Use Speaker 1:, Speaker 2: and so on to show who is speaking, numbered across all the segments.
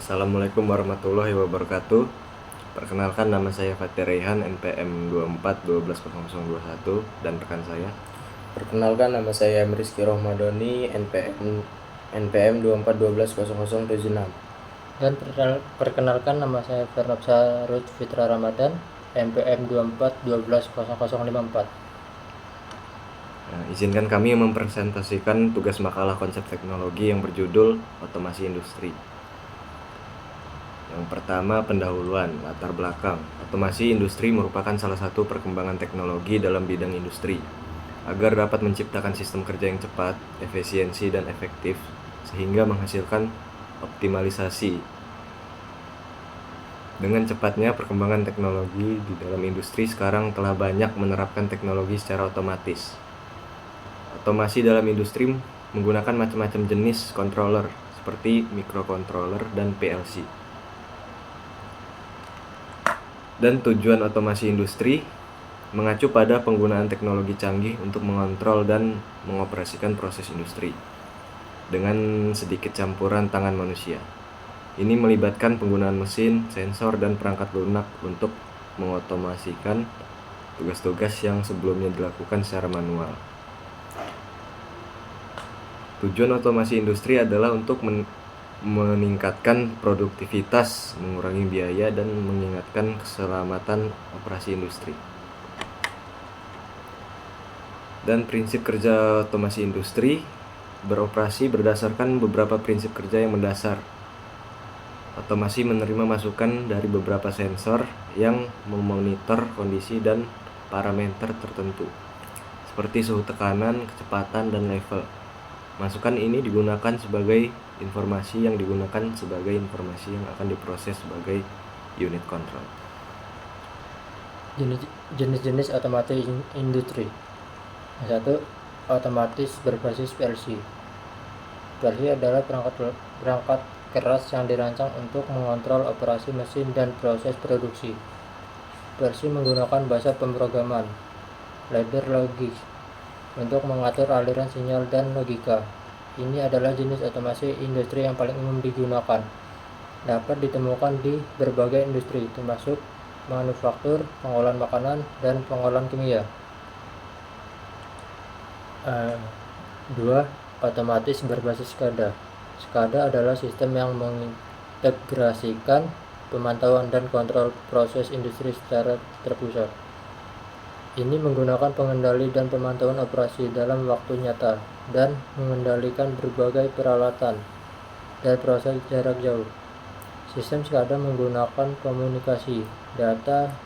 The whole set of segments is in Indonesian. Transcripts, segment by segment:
Speaker 1: Assalamualaikum warahmatullahi wabarakatuh. Perkenalkan, nama saya Fatih Rehan, NPM 24120021, dan rekan saya.
Speaker 2: Perkenalkan, nama saya Rizky Rohmadoni, NPM 24120076.
Speaker 3: Dan perkenalkan, nama saya Fernab Sarut Fitra Ramadan, NPM 24120054.
Speaker 1: Izinkan kami mempresentasikan tugas makalah konsep teknologi yang berjudul Otomasi Industri. Yang pertama, pendahuluan, latar belakang. Otomasi industri merupakan salah satu perkembangan teknologi dalam bidang industri. Agar dapat menciptakan sistem kerja yang cepat, efisiensi, dan efektif, sehingga menghasilkan optimalisasi. Dengan cepatnya perkembangan teknologi di dalam industri sekarang telah banyak menerapkan teknologi secara otomatis. Otomasi dalam industri menggunakan macam-macam jenis controller seperti microcontroller dan PLC. Dan tujuan otomasi industri mengacu pada penggunaan teknologi canggih untuk mengontrol dan mengoperasikan proses industri dengan sedikit campuran tangan manusia. Ini melibatkan penggunaan mesin, sensor, dan perangkat lunak untuk mengotomasikan tugas-tugas yang sebelumnya dilakukan secara manual. Tujuan otomasi industri adalah untuk meningkatkan produktivitas, mengurangi biaya, dan meningkatkan keselamatan operasi industri. Dan prinsip kerja otomasi industri beroperasi berdasarkan beberapa prinsip kerja yang mendasar. Otomasi menerima masukan dari beberapa sensor yang memonitor kondisi dan parameter tertentu, seperti suhu tekanan, kecepatan, dan level. Masukan ini digunakan sebagai informasi yang akan diproses sebagai unit kontrol.
Speaker 3: Jenis-jenis otomatis industri. Yang satu, otomatis berbasis PLC. PLC adalah perangkat keras yang dirancang untuk mengontrol operasi mesin dan proses produksi. PLC menggunakan bahasa pemrograman, ladder logic, untuk mengatur aliran sinyal dan logika. Ini adalah jenis otomasi industri yang paling umum digunakan. Dapat ditemukan di berbagai industri, termasuk manufaktur, pengolahan makanan, dan pengolahan kimia. 2. Otomatis berbasis SCADA. SCADA adalah sistem yang mengintegrasikan pemantauan dan kontrol proses industri secara terpusat. Ini menggunakan pengendali dan pemantauan operasi dalam waktu nyata dan mengendalikan berbagai peralatan dan proses jarak jauh. Sistem SCADA menggunakan komunikasi data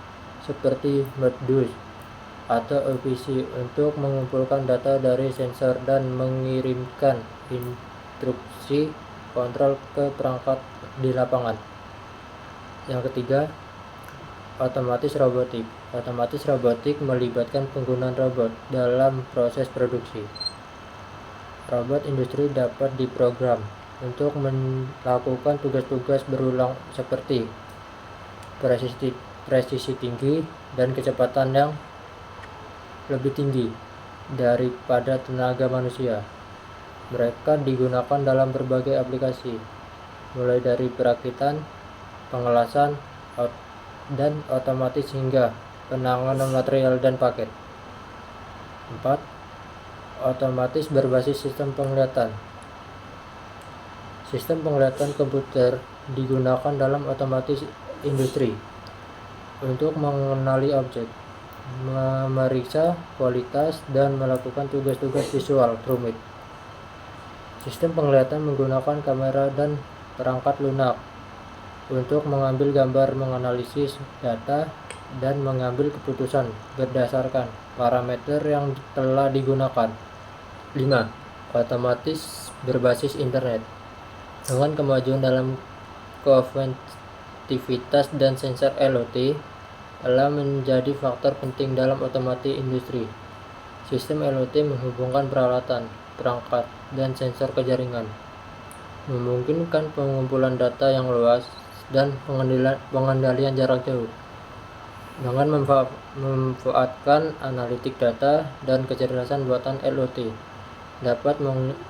Speaker 3: seperti modus atau OPC untuk mengumpulkan data dari sensor dan mengirimkan instruksi kontrol ke perangkat di lapangan. Yang ketiga, otomatis robotik. Otomatis robotik melibatkan penggunaan robot dalam proses produksi. Robot industri dapat diprogram untuk melakukan tugas-tugas berulang seperti presisi tinggi dan kecepatan yang lebih tinggi daripada tenaga manusia. Mereka digunakan dalam berbagai aplikasi, mulai dari perakitan, pengelasan, dan otomatis hingga penanganan material dan paket. 4. Otomatis berbasis sistem penglihatan. Sistem penglihatan komputer digunakan dalam otomatis industri untuk mengenali objek, memeriksa kualitas, dan melakukan tugas-tugas visual rumit. Sistem penglihatan menggunakan kamera dan perangkat lunak untuk mengambil gambar, menganalisis data, dan mengambil keputusan berdasarkan parameter yang telah digunakan. 5. Otomatis berbasis internet. Dengan kemajuan dalam konektivitas dan sensor IoT telah menjadi faktor penting dalam otomasi industri. Sistem IoT menghubungkan peralatan, perangkat, dan sensor ke jaringan, memungkinkan pengumpulan data yang luas dan pengendalian jarak jauh. Dengan memanfaatkan analitik data dan kecerdasan buatan IoT, dapat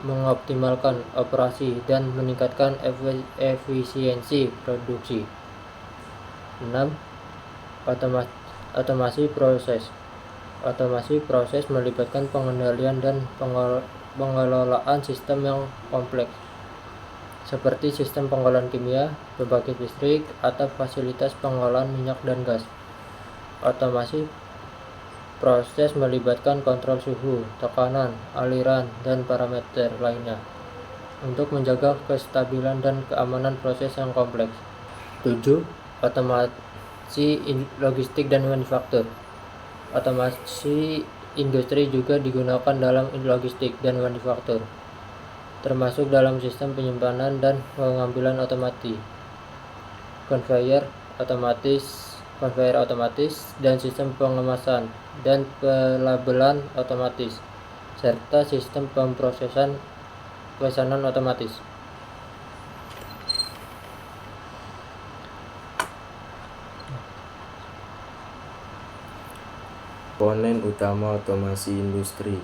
Speaker 3: mengoptimalkan operasi dan meningkatkan efisiensi produksi. 6. Otomasi proses. Otomasi proses melibatkan pengendalian dan pengelolaan sistem yang kompleks, seperti sistem pengolahan kimia, pembangkit listrik, atau fasilitas pengolahan minyak dan gas. Otomasi proses melibatkan kontrol suhu, tekanan, aliran, dan parameter lainnya untuk menjaga kestabilan dan keamanan proses yang kompleks. 7. Otomasi logistik dan manufaktur. Otomasi industri juga digunakan dalam logistik dan manufaktur, termasuk dalam sistem penyimpanan dan pengambilan otomatis, konveyor otomatis, dan sistem pengemasan dan pelabelan otomatis, serta sistem pemesanan otomatis.
Speaker 2: Komponen utama otomasi industri.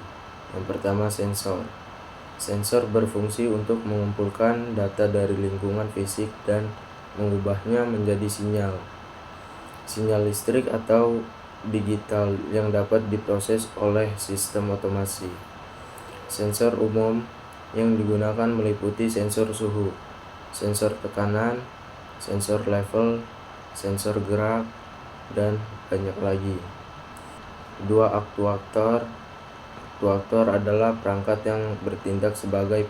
Speaker 2: Yang pertama, sensor. Sensor berfungsi untuk mengumpulkan data dari lingkungan fisik dan mengubahnya menjadi sinyal listrik atau digital yang dapat diproses oleh sistem otomasi. Sensor umum yang digunakan meliputi sensor suhu, sensor tekanan, sensor level, sensor gerak, dan banyak lagi. 2. Aktuator. Aktuator adalah perangkat yang bertindak sebagai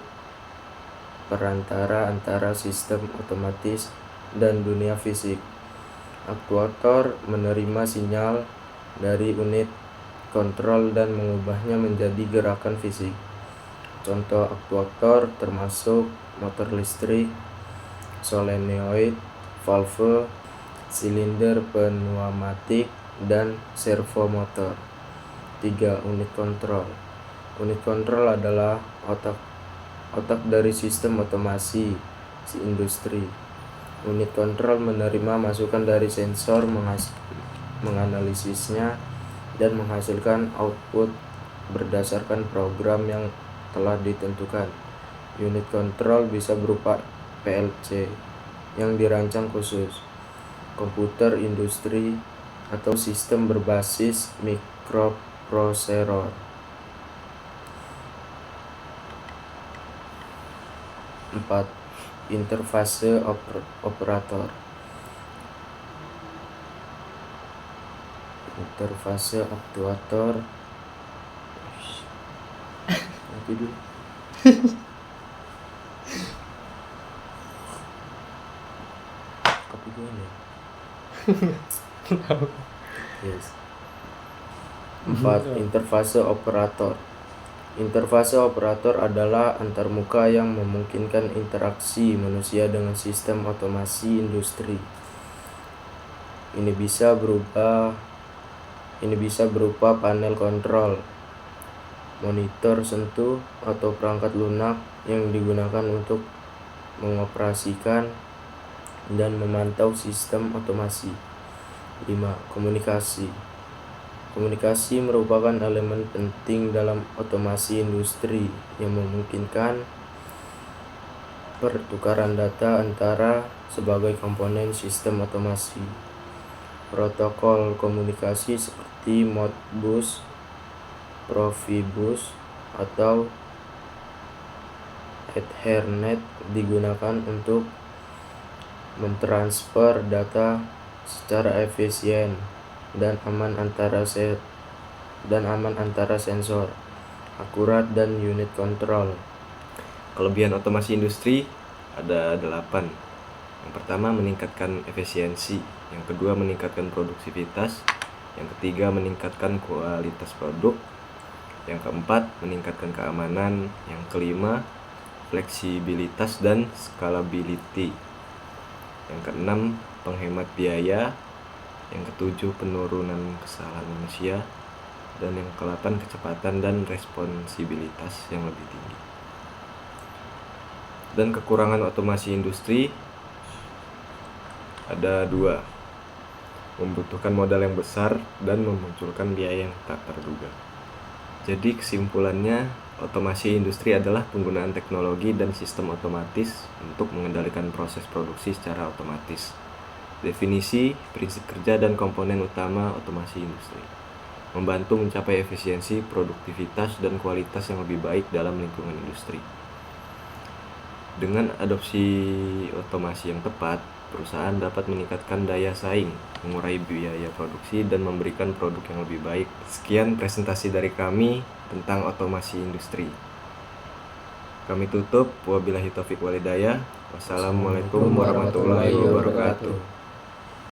Speaker 2: perantara antara sistem otomatis dan dunia fisik. Aktuator menerima sinyal dari unit kontrol dan mengubahnya menjadi gerakan fisik. Contoh aktuator termasuk motor listrik, solenoid, valve, silinder pneumatik, dan servomotor. 3. Unit kontrol. Unit kontrol adalah otak dari sistem otomasi industri. Unit kontrol menerima masukan dari sensor, menganalisisnya, dan menghasilkan output berdasarkan program yang telah ditentukan. Unit kontrol bisa berupa PLC yang dirancang khusus, komputer industri, atau sistem berbasis mikroprosesor. 4. Interfase operator. Interfase aktuator. Nanti dulu. Kopi gue nih. Yes. 4. Interfase operator. Interfase operator adalah antarmuka yang memungkinkan interaksi manusia dengan sistem otomasi industri. Ini bisa berupa panel kontrol, monitor sentuh, atau perangkat lunak yang digunakan untuk mengoperasikan dan memantau sistem otomasi. 5. Komunikasi. Komunikasi merupakan elemen penting dalam otomasi industri yang memungkinkan pertukaran data antara sebagai komponen sistem otomasi. Protokol komunikasi seperti Modbus, Profibus, atau Ethernet digunakan untuk mentransfer data secara efisien dan aman antara sensor, akurat, dan unit kontrol.
Speaker 1: Kelebihan otomasi industri ada 8. Yang pertama, meningkatkan efisiensi. Yang kedua, meningkatkan produktivitas. Yang ketiga, meningkatkan kualitas produk. Yang keempat, meningkatkan keamanan. Yang kelima, fleksibilitas dan scalability. Yang keenam, penghemat biaya. Yang ketujuh, penurunan kesalahan manusia. Dan yang ke-8, kecepatan dan responsibilitas yang lebih tinggi. Dan kekurangan otomasi industri ada 2. Membutuhkan modal yang besar dan memunculkan biaya yang tak terduga. Jadi kesimpulannya, Otomasi industri adalah penggunaan teknologi dan sistem otomatis untuk mengendalikan proses produksi secara otomatis. Definisi, prinsip kerja, dan komponen utama otomasi industri. Membantu mencapai efisiensi, produktivitas, dan kualitas yang lebih baik dalam lingkungan industri. Dengan adopsi otomasi yang tepat, perusahaan dapat meningkatkan daya saing, mengurangi biaya produksi, dan memberikan produk yang lebih baik. Sekian presentasi dari kami tentang otomasi industri. Kami tutup. Wabillahi taufiq walhidayah. Wassalamualaikum warahmatullahi wabarakatuh.